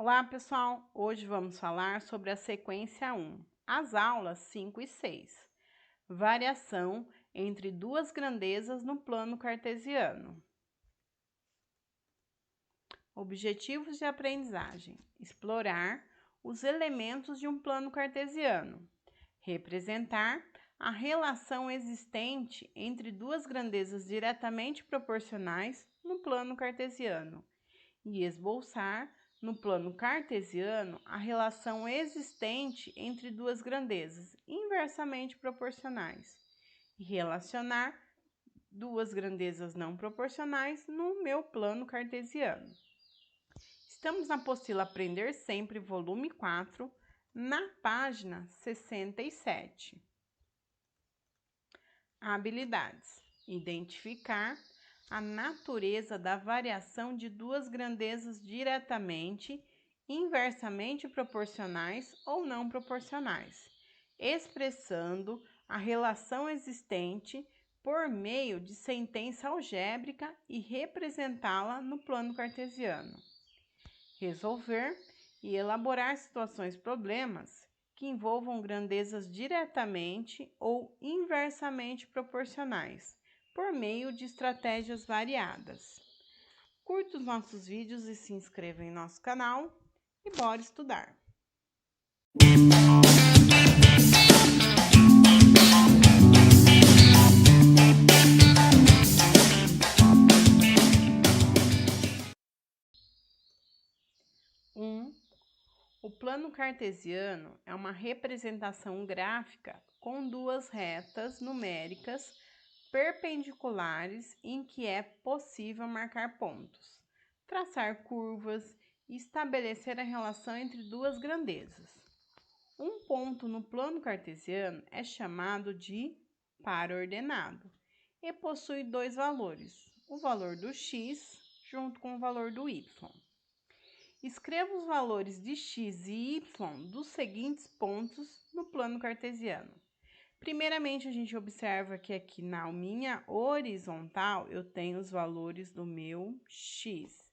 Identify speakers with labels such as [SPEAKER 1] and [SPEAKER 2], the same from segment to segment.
[SPEAKER 1] Olá, pessoal! Hoje vamos falar sobre a sequência 1, as aulas 5 e 6. Variação entre duas grandezas no plano cartesiano. Objetivos de aprendizagem: explorar os elementos de um plano cartesiano, representar a relação existente entre duas grandezas diretamente proporcionais no plano cartesiano e esboçar, no plano cartesiano, a relação existente entre duas grandezas inversamente proporcionais e relacionar duas grandezas não proporcionais no meu plano cartesiano. Estamos na apostila Aprender Sempre, volume 4, na página 67. Habilidades: identificar a natureza da variação de duas grandezas diretamente, inversamente proporcionais ou não proporcionais, expressando a relação existente por meio de sentença algébrica e representá-la no plano cartesiano. Resolver e elaborar problemas que envolvam grandezas diretamente ou inversamente proporcionais, por meio de estratégias variadas. Curta os nossos vídeos e se inscreva em nosso canal e bora estudar! O plano cartesiano é uma representação gráfica com duas retas numéricas perpendiculares em que é possível marcar pontos, traçar curvas e estabelecer a relação entre duas grandezas. Um ponto no plano cartesiano é chamado de par ordenado e possui dois valores, o valor do x junto com o valor do y. Escreva os valores de x e y dos seguintes pontos no plano cartesiano. Primeiramente, a gente observa que aqui na minha horizontal eu tenho os valores do meu x.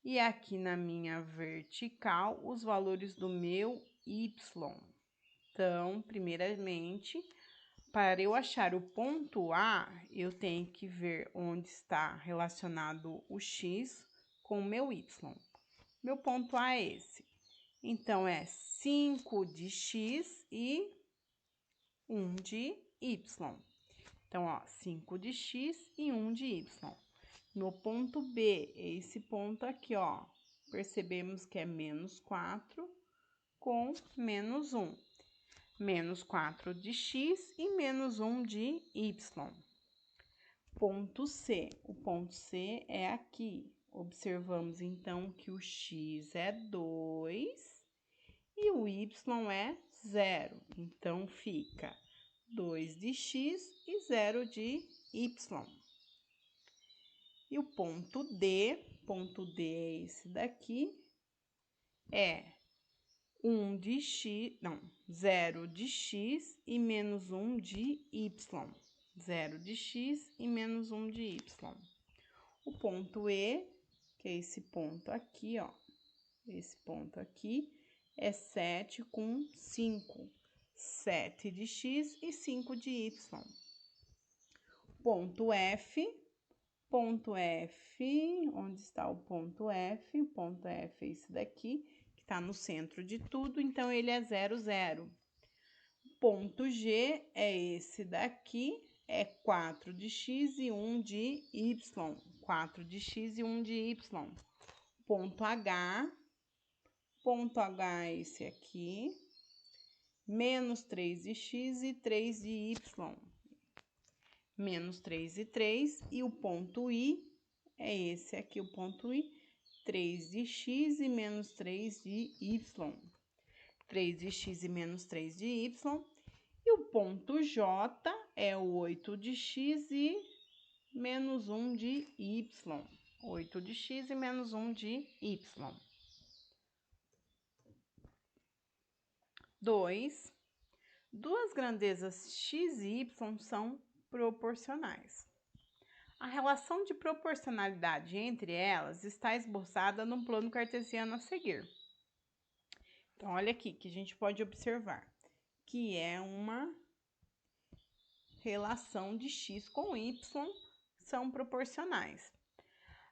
[SPEAKER 1] E aqui na minha vertical, os valores do meu y. Então, primeiramente, para eu achar o ponto A, eu tenho que ver onde está relacionado o x com o meu y. Meu ponto A é esse. Então, é 5 de x e 1 de y. Então, ó, 5 de x e 1 de y. No ponto B, esse ponto aqui, ó, percebemos que é menos 4 com menos 1. Menos 4 de x e menos 1 de y. Ponto C. O ponto C é aqui. Observamos, então, que o x é 2 e o y é 0. Então, fica 2 de x e 0 de y. E o ponto D é esse daqui, é 0 de x e menos 1 de y. 0 de x e menos 1 de y. O ponto E, que é esse ponto aqui, ó, esse ponto aqui, é 7 com 5. 7 de x e 5 de y. Ponto F, onde está o ponto F? O ponto F é esse daqui, que está no centro de tudo, então ele é 0, 0. Ponto G é esse daqui, é 4 de x e 1 de y. 4 de x e 1 de y. Ponto H é esse aqui, menos 3 de x e 3 de y. Menos 3 e 3, e o ponto I é esse aqui, o ponto I, 3 de x e menos 3 de y. 3 de x e menos 3 de y. E o ponto J é o 8 de x e menos 1 de y. 8 de x e menos 1 de y. 2. Duas grandezas x e y são proporcionais. A relação de proporcionalidade entre elas está esboçada no plano cartesiano a seguir. Então, olha aqui que a gente pode observar que é uma relação de x com y são proporcionais.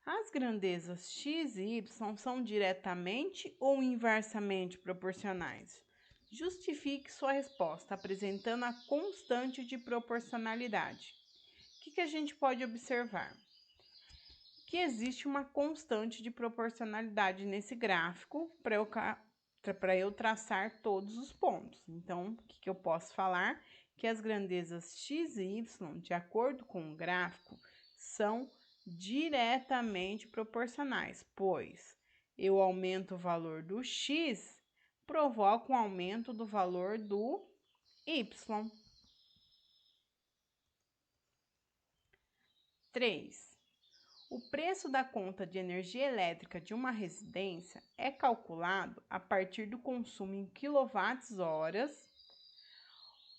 [SPEAKER 1] As grandezas x e y são diretamente ou inversamente proporcionais? Justifique sua resposta apresentando a constante de proporcionalidade. O que a gente pode observar? Que existe uma constante de proporcionalidade nesse gráfico para eu traçar todos os pontos. Então, o que eu posso falar? Que as grandezas x e y, de acordo com o gráfico, são diretamente proporcionais, pois eu aumento o valor do x, provoca um aumento do valor do y. 3. O preço da conta de energia elétrica de uma residência é calculado a partir do consumo em kWh.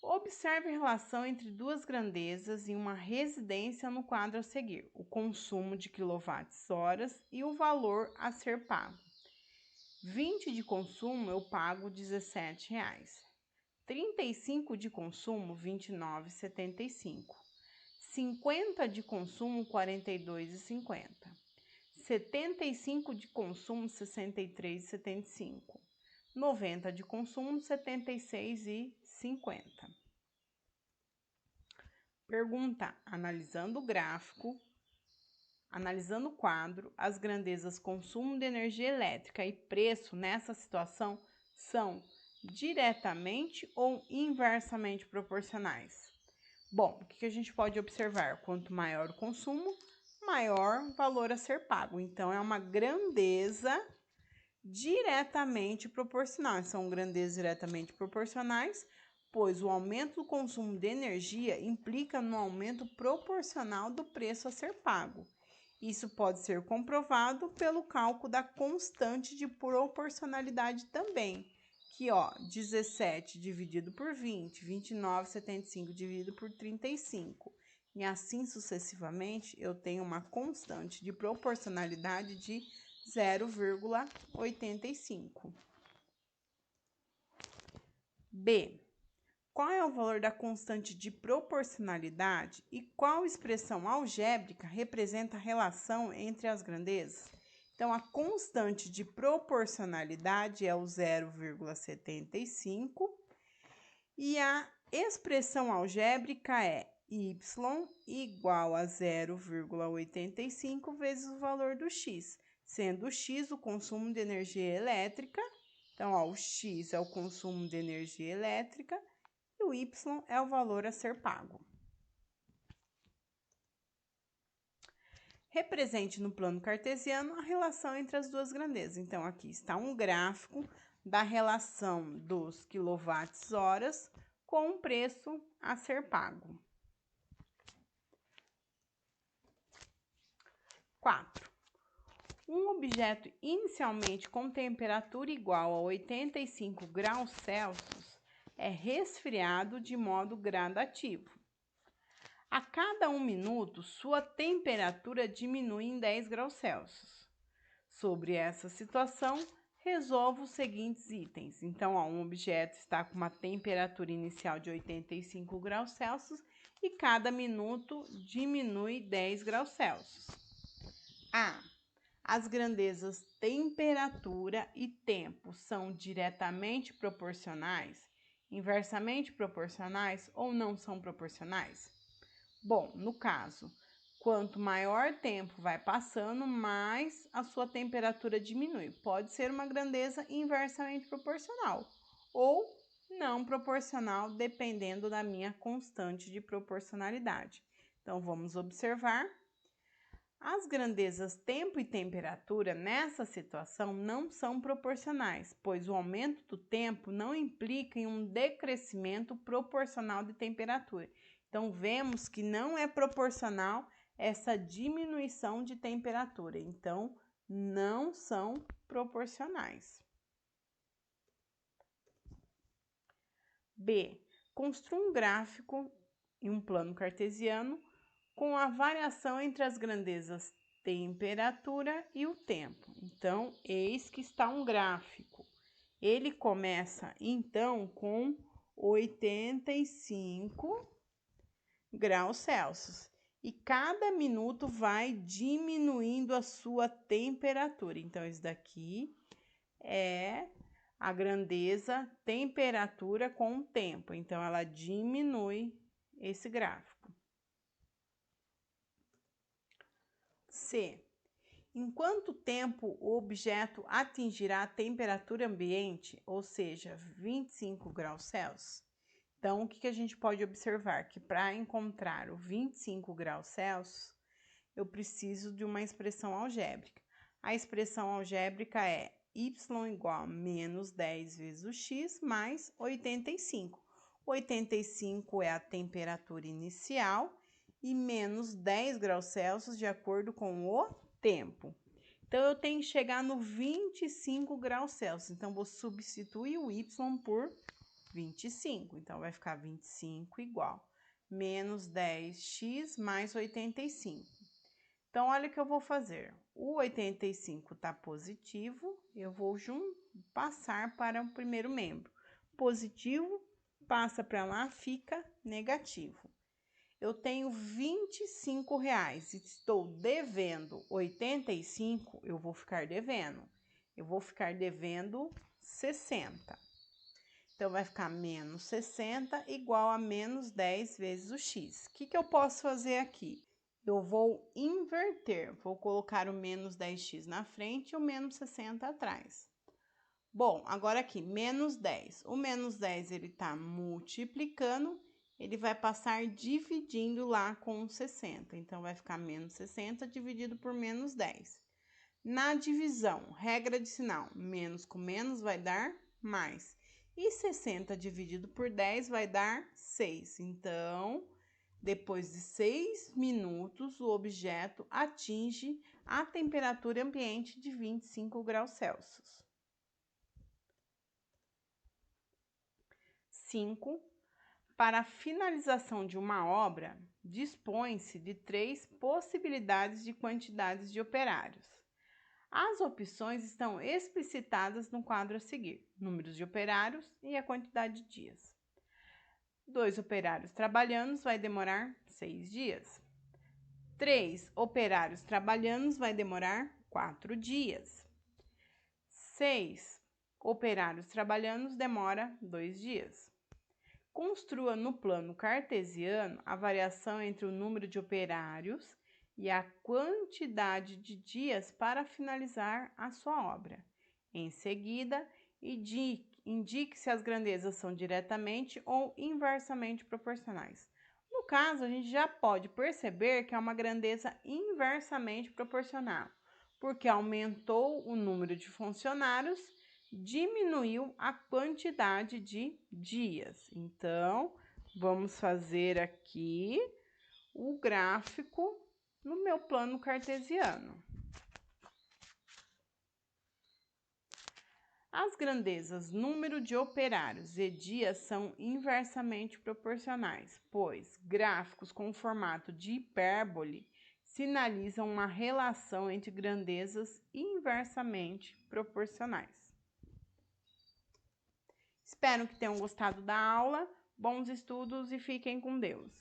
[SPEAKER 1] Observe a relação entre duas grandezas em uma residência no quadro a seguir: o consumo de kWh e o valor a ser pago. 20 de consumo eu pago R$ 17,00. 35 de consumo, R$ 29,75. 50 de consumo, R$ 42,50. 75 de consumo, R$ 63,75. 90 de consumo, R$ 76,50. Pergunta: analisando o gráfico, analisando o quadro, as grandezas consumo de energia elétrica e preço nessa situação são diretamente ou inversamente proporcionais? Bom, o que a gente pode observar? Quanto maior o consumo, maior o valor a ser pago. Então, é uma grandeza diretamente proporcional. São grandezas diretamente proporcionais, pois o aumento do consumo de energia implica no aumento proporcional do preço a ser pago. Isso pode ser comprovado pelo cálculo da constante de proporcionalidade também, que 17 dividido por 20, 29,75 dividido por 35. E assim sucessivamente, eu tenho uma constante de proporcionalidade de 0,85. B. Qual é o valor da constante de proporcionalidade e qual expressão algébrica representa a relação entre as grandezas? Então, a constante de proporcionalidade é o 0,75 e a expressão algébrica é y igual a 0,85 vezes o valor do x, sendo o x o consumo de energia elétrica. Então, o x é o consumo de energia elétrica e o y é o valor a ser pago. Represente no plano cartesiano a relação entre as duas grandezas. Então, aqui está um gráfico da relação dos quilowatts-horas com o preço a ser pago. 4. Um objeto inicialmente com temperatura igual a 85 graus Celsius é resfriado de modo gradativo. A cada 1 minuto, sua temperatura diminui em 10 graus Celsius. Sobre essa situação, resolva os seguintes itens. Então, um objeto está com uma temperatura inicial de 85 graus Celsius e cada minuto diminui 10 graus Celsius. A. As grandezas temperatura e tempo são diretamente proporcionais, inversamente proporcionais ou não são proporcionais? Bom, no caso, quanto maior tempo vai passando, mais a sua temperatura diminui. Pode ser uma grandeza inversamente proporcional ou não proporcional, dependendo da minha constante de proporcionalidade. Então, vamos observar. As grandezas tempo e temperatura nessa situação não são proporcionais, pois o aumento do tempo não implica em um decrescimento proporcional de temperatura. Então, vemos que não é proporcional essa diminuição de temperatura. Então, não são proporcionais. B. Construa um gráfico em um plano cartesiano com a variação entre as grandezas temperatura e o tempo. Então, eis que está um gráfico. Ele começa, então, com 85 graus Celsius. E cada minuto vai diminuindo a sua temperatura. Então, esse daqui é a grandeza temperatura com o tempo. Então, ela diminui esse gráfico. C. Em quanto tempo o objeto atingirá a temperatura ambiente, ou seja, 25 graus Celsius? Então, o que a gente pode observar? Que para encontrar o 25 graus Celsius, eu preciso de uma expressão algébrica. A expressão algébrica é y igual a menos 10 vezes o x mais 85. 85 é a temperatura inicial e menos 10 graus Celsius de acordo com o tempo. Então, eu tenho que chegar no 25 graus Celsius. Então, vou substituir o y por 25. Então, vai ficar 25 igual menos 10x mais 85. Então, olha o que eu vou fazer. O 85 está positivo, eu vou passar para o primeiro membro. Positivo, passa para lá, fica negativo. Eu tenho R$25 e estou devendo 85, eu vou ficar devendo. Eu vou ficar devendo 60. Então, vai ficar menos 60 igual a menos 10 vezes o x. O que eu posso fazer aqui? Eu vou inverter, vou colocar o menos 10x na frente e o menos 60 atrás. Bom, agora aqui, menos 10. O menos 10, ele está multiplicando, ele vai passar dividindo lá com 60. Então, vai ficar menos 60 dividido por menos 10. Na divisão, regra de sinal, menos com menos vai dar mais. E 60 dividido por 10 vai dar 6. Então, depois de 6 minutos, o objeto atinge a temperatura ambiente de 25 graus Celsius. 5. Para a finalização de uma obra, dispõe-se de 3 possibilidades de quantidades de operários. As opções estão explicitadas no quadro a seguir: números de operários e a quantidade de dias. 2 operários trabalhando vai demorar 6 dias. 3 operários trabalhando vai demorar 4 dias. 6 operários trabalhando demora 2 dias. Construa no plano cartesiano a variação entre o número de operários e a quantidade de dias para finalizar a sua obra. Em seguida, indique se as grandezas são diretamente ou inversamente proporcionais. No caso, a gente já pode perceber que é uma grandeza inversamente proporcional, porque aumentou o número de funcionários, diminuiu a quantidade de dias. Então, vamos fazer aqui o gráfico no meu plano cartesiano. As grandezas número de operários e dias são inversamente proporcionais, pois gráficos com formato de hipérbole sinalizam uma relação entre grandezas inversamente proporcionais. Espero que tenham gostado da aula, bons estudos e fiquem com Deus!